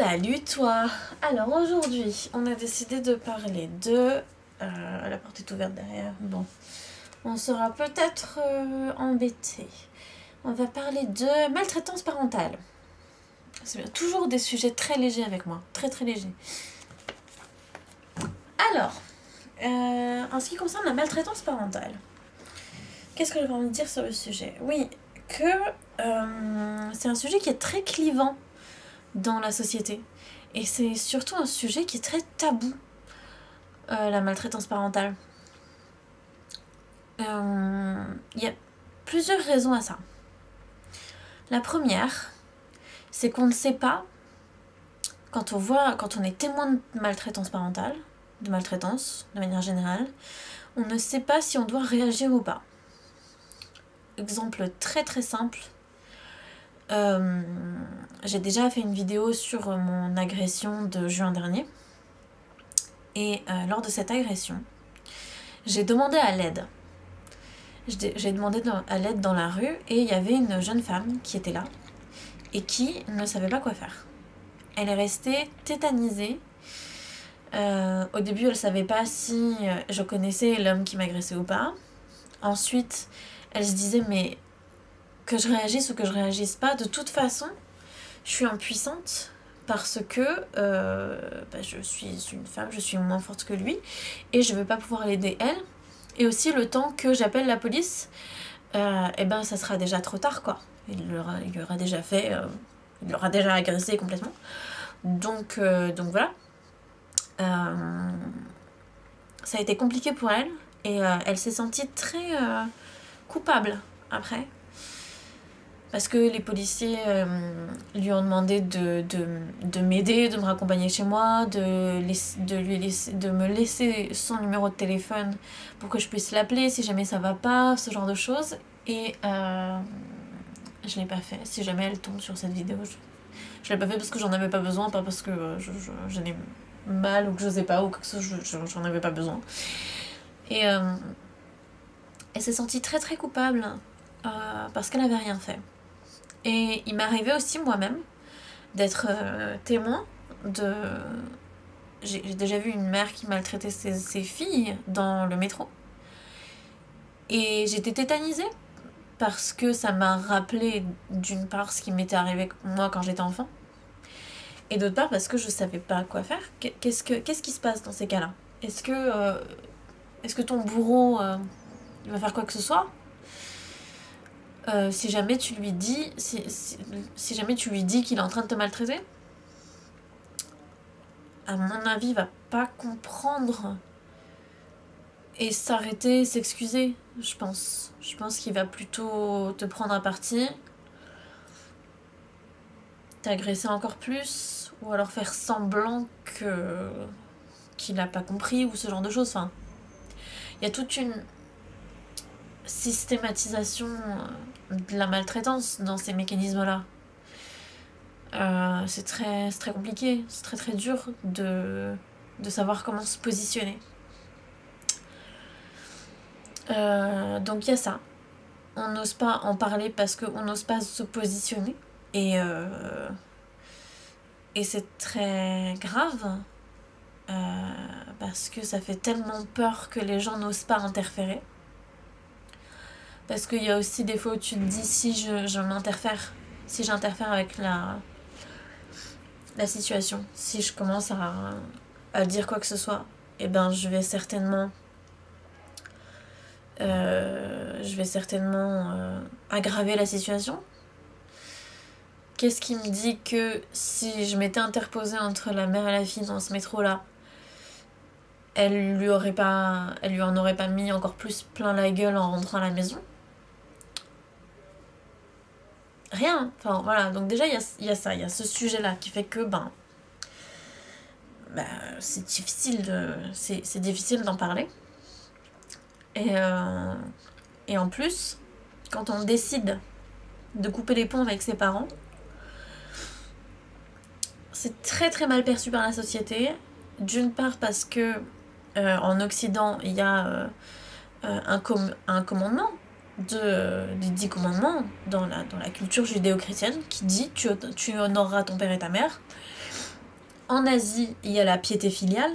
Salut toi. Alors aujourd'hui, on a décidé de parler de... la porte est ouverte derrière. Bon, on sera peut-être embêté. On va parler de maltraitance parentale. C'est bien, toujours des sujets très légers avec moi. Très très légers. Alors, en ce qui concerne la maltraitance parentale, qu'est-ce que j'avais envie de dire sur le sujet ? Oui, que c'est un sujet qui est très clivant dans la société. Et c'est surtout un sujet qui est très tabou, la maltraitance parentale. Il y a plusieurs raisons à ça. La première, c'est qu'on ne sait pas, quand on est témoin de maltraitance parentale, de maltraitance de manière générale, on ne sait pas si on doit réagir ou pas. Exemple très très simple. J'ai déjà fait une vidéo sur mon agression de juin dernier. Et lors de cette agression, j'ai demandé à l'aide. J'ai demandé à l'aide dans la rue et il y avait une jeune femme qui était là et qui ne savait pas quoi faire. Elle est restée tétanisée. Au début, elle ne savait pas si je connaissais l'homme qui m'agressait ou pas. Ensuite, elle se disait mais que je réagisse ou que je réagisse pas, de toute façon, je suis impuissante parce que je suis une femme, je suis moins forte que lui et je ne vais pas pouvoir l'aider elle. Et aussi le temps que j'appelle la police, ça sera déjà trop tard quoi. Il l'aura déjà fait, il l'aura déjà agressé complètement. Donc voilà. Ça a été compliqué pour elle et elle s'est sentie très coupable après. Parce que les policiers lui ont demandé de m'aider, de me raccompagner chez moi, de me laisser son numéro de téléphone pour que je puisse l'appeler si jamais ça va pas, ce genre de choses. Et je l'ai pas fait. Si jamais elle tombe sur cette vidéo, je l'ai pas fait parce que j'en avais pas besoin, pas parce que j'en ai mal ou que je sais pas, ou que j'en avais pas besoin. Et elle s'est sentie très très coupable parce qu'elle avait rien fait. Et il m'arrivait aussi moi-même d'être témoin de... J'ai déjà vu une mère qui maltraitait ses filles dans le métro. Et j'étais tétanisée parce que ça m'a rappelé d'une part ce qui m'était arrivé moi quand j'étais enfant. Et d'autre part parce que je savais pas quoi faire. Qu'est-ce qui se passe dans ces cas-là ? Est-ce que ton bourreau il va faire quoi que ce soit ? Si jamais tu lui dis si jamais tu lui dis qu'il est en train de te maltraiter, à mon avis il va pas comprendre et s'arrêter, s'excuser. Je pense qu'il va plutôt te prendre à partie, t'agresser encore plus, ou alors faire semblant qu'il n'a pas compris, ou ce genre de choses. Enfin, il y a toute une systématisation de la maltraitance dans ces mécanismes-là. C'est très compliqué, c'est très très dur de savoir comment se positionner. Donc il y a ça. On n'ose pas en parler parce qu'on n'ose pas se positionner. Et c'est très grave parce que ça fait tellement peur que les gens n'osent pas interférer. Parce qu'il y a aussi des fois où tu te dis si j'interfère avec la situation, si je commence à dire quoi que ce soit, je vais certainement aggraver la situation. Qu'est-ce qui me dit que si je m'étais interposée entre la mère et la fille dans ce métro-là, elle lui en aurait pas mis encore plus plein la gueule en rentrant à la maison ? Rien. Enfin voilà, donc déjà il y a ça, il y a ce sujet-là qui fait que c'est difficile d'en parler. Et en plus, quand on décide de couper les ponts avec ses parents, c'est très très mal perçu par la société. D'une part parce que en Occident il y a un commandement des 10 commandements dans la culture judéo-chrétienne qui dit tu honoreras ton père et ta mère. En Asie, il y a la piété filiale,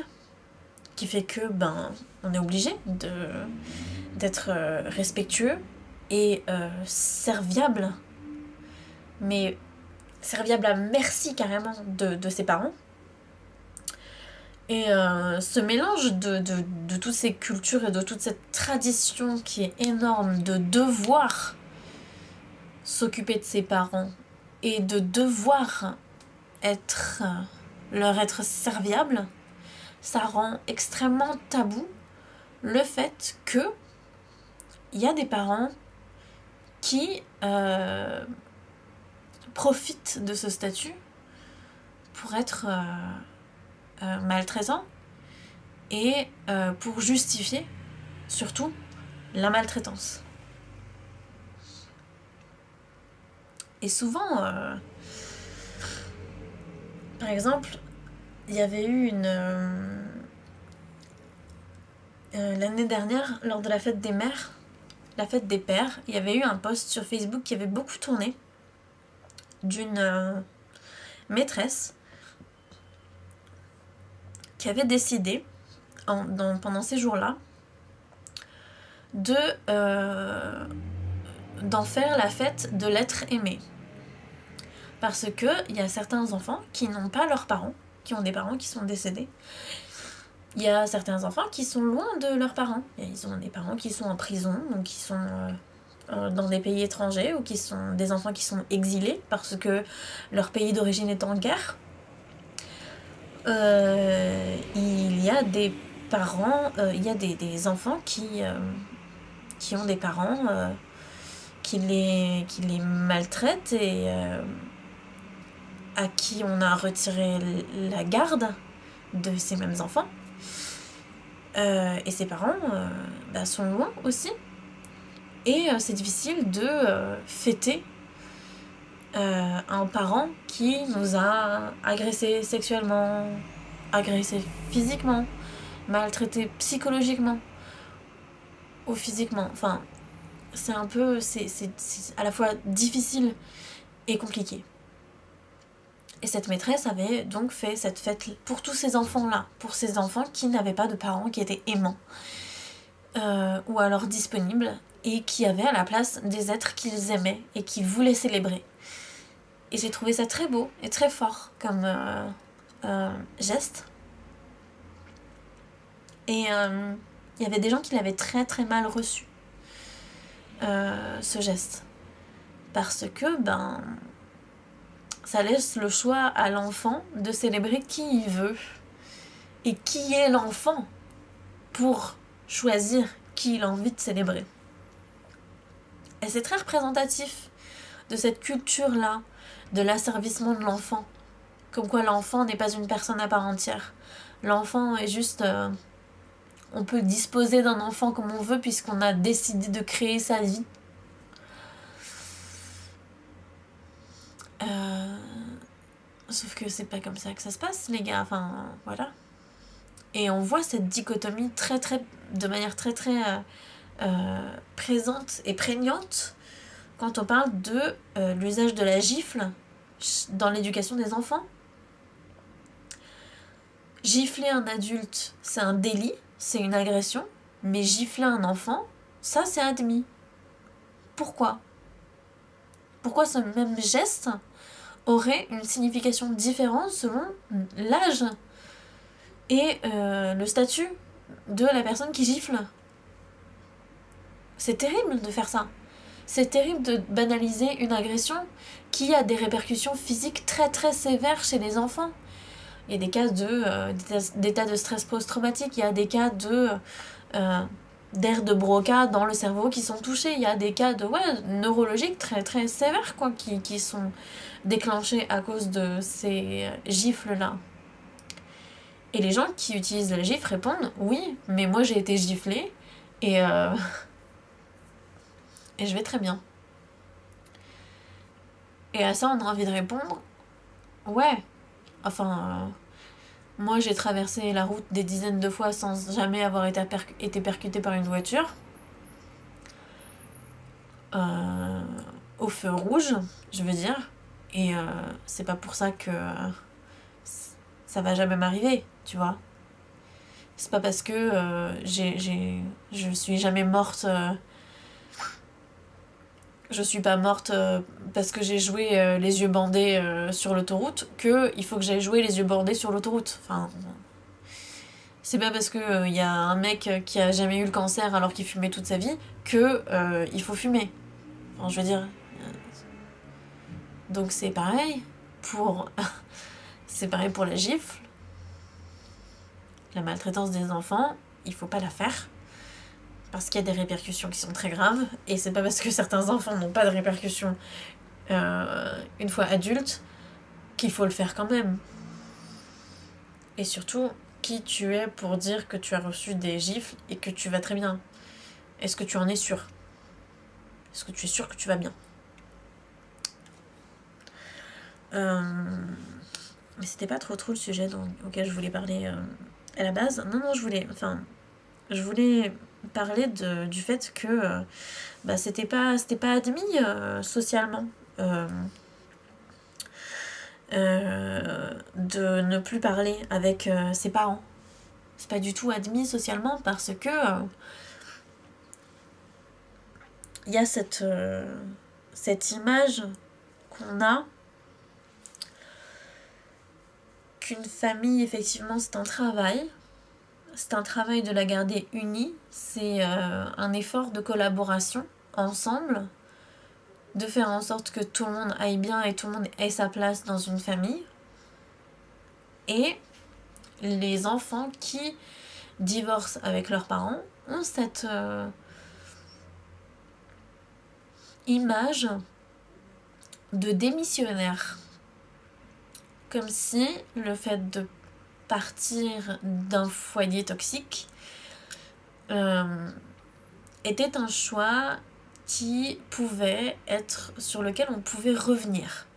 qui fait que on est obligé d'être respectueux et serviable, mais serviable à merci carrément de ses parents. Et ce mélange de toutes ces cultures et de toute cette tradition qui est énorme, de devoir s'occuper de ses parents et de devoir leur être serviable, ça rend extrêmement tabou le fait que il y a des parents qui profitent de ce statut pour être maltraitants et pour justifier surtout la maltraitance. Et souvent, par exemple, il y avait eu l'année dernière, lors de la fête des mères, la fête des pères, il y avait eu un post sur Facebook qui avait beaucoup tourné d'une maîtresse qui avait décidé, pendant ces jours-là, d'en faire la fête de l'être aimé. Parce qu'il y a certains enfants qui n'ont pas leurs parents, qui ont des parents qui sont décédés. Il y a certains enfants qui sont loin de leurs parents. Ils ont des parents qui sont en prison, ou qui sont dans des pays étrangers, ou qui sont des enfants qui sont exilés parce que leur pays d'origine est en guerre. Il y a des parents, il y a des enfants qui ont des parents qui les maltraitent et à qui on a retiré la garde de ces mêmes enfants. Et ces parents sont loin aussi. Et c'est difficile de fêter un parent qui nous a agressés sexuellement, agressés physiquement, maltraités psychologiquement ou physiquement. Enfin, c'est un peu... c'est à la fois difficile et compliqué. Et cette maîtresse avait donc fait cette fête pour tous ces enfants-là, pour ces enfants qui n'avaient pas de parents qui étaient aimants, ou alors disponibles, et qui avaient à la place des êtres qu'ils aimaient et qu'ils voulaient célébrer. Et j'ai trouvé ça très beau et très fort comme geste. Et il y avait des gens qui l'avaient très très mal reçu, ce geste. Parce que, ça laisse le choix à l'enfant de célébrer qui il veut. Et qui est l'enfant pour choisir qui il a envie de célébrer. Et c'est très représentatif de cette culture-là, de l'asservissement de l'enfant. Comme quoi l'enfant n'est pas une personne à part entière. L'enfant est juste... on peut disposer d'un enfant comme on veut puisqu'on a décidé de créer sa vie. Sauf que c'est pas comme ça que ça se passe, les gars. Enfin, voilà. Et on voit cette dichotomie de manière très présente et prégnante quand on parle de l'usage de la gifle dans l'éducation des enfants. Gifler un adulte, c'est un délit, c'est une agression, mais gifler un enfant, ça c'est admis. Pourquoi ? Pourquoi ce même geste aurait une signification différente selon l'âge et le statut de la personne qui gifle ? C'est terrible de faire ça. C'est terrible de banaliser une agression qui a des répercussions physiques très très sévères chez les enfants. Il y a des cas d'état de stress post-traumatique, il y a des cas d'aires de Broca dans le cerveau qui sont touchés, il y a des cas neurologiques très très sévères qui sont déclenchés à cause de ces gifles-là. Et les gens qui utilisent la gifle répondent « Oui, mais moi j'ai été giflée et je vais très bien. » Et à ça, on a envie de répondre « Ouais, enfin, moi j'ai traversé la route des dizaines de fois sans jamais avoir été percutée par une voiture. Au feu rouge, je veux dire. Et c'est pas pour ça que ça va jamais m'arriver, tu vois. C'est pas parce que je suis jamais morte... je suis pas morte parce que j'ai joué les yeux bandés sur l'autoroute que il faut que j'aille jouer les yeux bandés sur l'autoroute. Enfin, c'est pas parce que y a un mec qui a jamais eu le cancer alors qu'il fumait toute sa vie que il faut fumer. Enfin, je veux dire... Donc c'est pareil pour... c'est pareil pour la gifle. La maltraitance des enfants, il faut pas la faire. Parce qu'il y a des répercussions qui sont très graves. Et c'est pas parce que certains enfants n'ont pas de répercussions une fois adultes qu'il faut le faire quand même. Et surtout, qui tu es pour dire que tu as reçu des gifles et que tu vas très bien? Est-ce que tu en es sûr? Est-ce que tu es sûr que tu vas bien? Mais c'était pas trop le sujet auquel je voulais parler à la base. Non, je voulais parler du fait que c'était pas admis socialement de ne plus parler avec ses parents. C'est pas du tout admis socialement parce que il y a cette image qu'on a qu'une famille, effectivement, c'est un travail de la garder unie, c'est un effort de collaboration ensemble, de faire en sorte que tout le monde aille bien et tout le monde ait sa place dans une famille. Et les enfants qui divorcent avec leurs parents ont cette image de démissionnaire. Comme si le fait de partir d'un foyer toxique était un choix qui pouvait être sur lequel on pouvait revenir.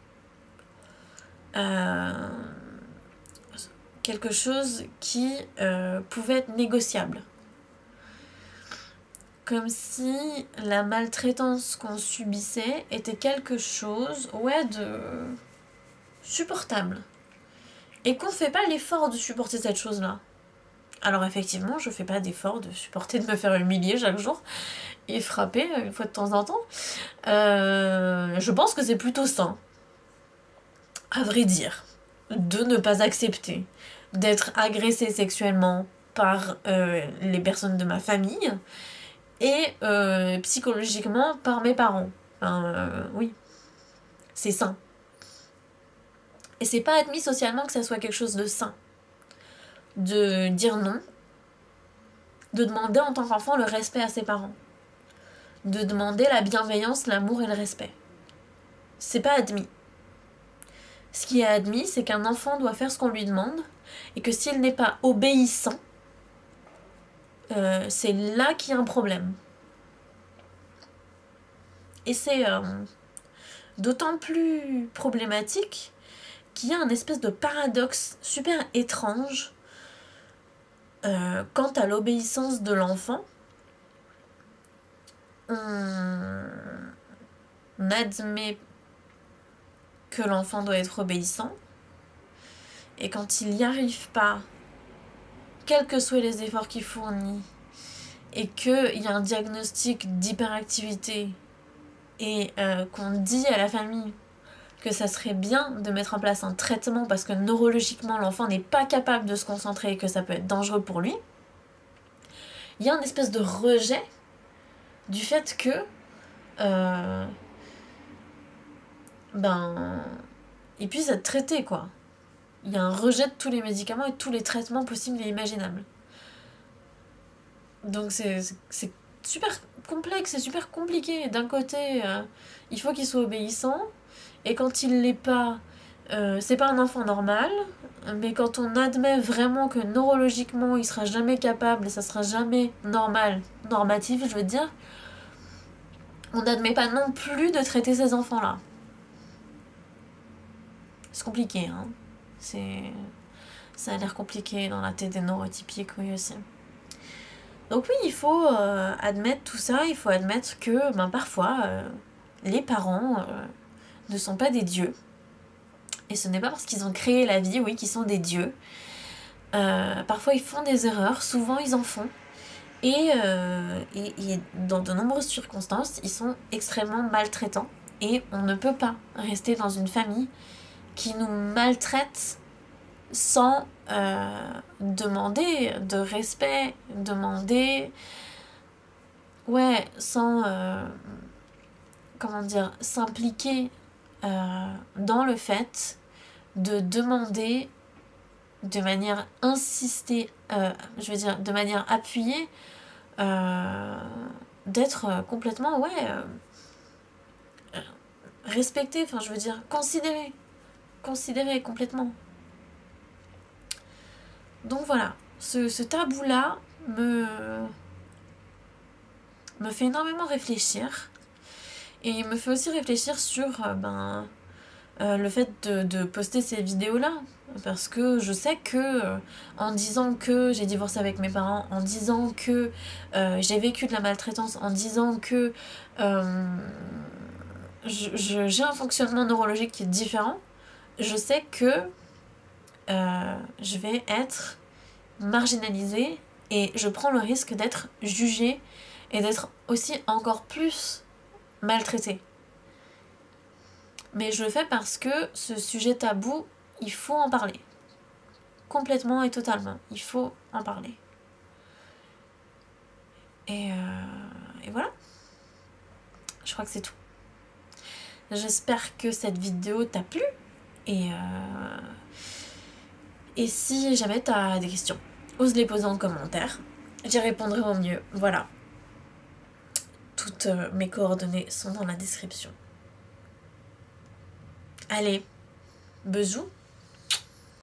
Quelque chose qui pouvait être négociable. Comme si la maltraitance qu'on subissait était quelque chose, de supportable. Et qu'on fait pas l'effort de supporter cette chose-là. Alors effectivement, je fais pas d'effort de supporter de me faire humilier chaque jour et frapper une fois de temps en temps. Je pense que c'est plutôt sain, à vrai dire, de ne pas accepter d'être agressée sexuellement par les personnes de ma famille et psychologiquement par mes parents. Oui, c'est sain. Et c'est pas admis socialement que ça soit quelque chose de sain. De dire non. De demander en tant qu'enfant le respect à ses parents. De demander la bienveillance, l'amour et le respect. C'est pas admis. Ce qui est admis, c'est qu'un enfant doit faire ce qu'on lui demande et que s'il n'est pas obéissant, c'est là qu'il y a un problème. Et c'est d'autant plus problématique qu'il y a un espèce de paradoxe super étrange quant à l'obéissance de l'enfant. On admet que l'enfant doit être obéissant, et quand il n'y arrive pas, quels que soient les efforts qu'il fournit, et qu'il y a un diagnostic d'hyperactivité, et qu'on dit à la famille que ça serait bien de mettre en place un traitement parce que neurologiquement l'enfant n'est pas capable de se concentrer et que ça peut être dangereux pour lui, il y a une espèce de rejet du fait que il puisse être traité, quoi. Il y a un rejet de tous les médicaments et de tous les traitements possibles et imaginables. Donc c'est super complexe, c'est super compliqué. D'un côté, il faut qu'il soit obéissant, et quand il l'est pas, c'est pas un enfant normal, mais quand on admet vraiment que neurologiquement il sera jamais capable et ça sera jamais normatif, je veux dire, on n'admet pas non plus de traiter ces enfants-là. C'est compliqué, hein. Ça a l'air compliqué dans la tête des neurotypiques, oui aussi. Donc oui, il faut admettre tout ça, il faut admettre que parfois, les parents ne sont pas des dieux, Et ce n'est pas parce qu'ils ont créé la vie, oui, qu'ils sont des dieux. Parfois ils font des erreurs, souvent ils en font. Et dans de nombreuses circonstances, ils sont extrêmement maltraitants. Et on ne peut pas rester dans une famille qui nous maltraite sans demander de respect, demander... Ouais, sans... comment dire, s'impliquer dans le fait de demander de manière insistée, je veux dire de manière appuyée, d'être complètement, ouais, respecté, enfin je veux dire considéré complètement. Donc voilà, ce tabou-là me fait énormément réfléchir. Et il me fait aussi réfléchir sur le fait de poster ces vidéos-là. Parce que je sais que en disant que j'ai divorcé avec mes parents, en disant que j'ai vécu de la maltraitance, en disant que j'ai un fonctionnement neurologique qui est différent, je sais que je vais être marginalisée et je prends le risque d'être jugée et d'être aussi encore plus maltraitée. Mais je le fais parce que ce sujet tabou, il faut en parler. Complètement et totalement. Il faut en parler. Et voilà. Je crois que c'est tout. J'espère que cette vidéo t'a plu. Et si jamais t'as des questions, ose les poser en commentaire. J'y répondrai au mieux. Voilà. Toutes mes coordonnées sont dans la description. Allez, bisous.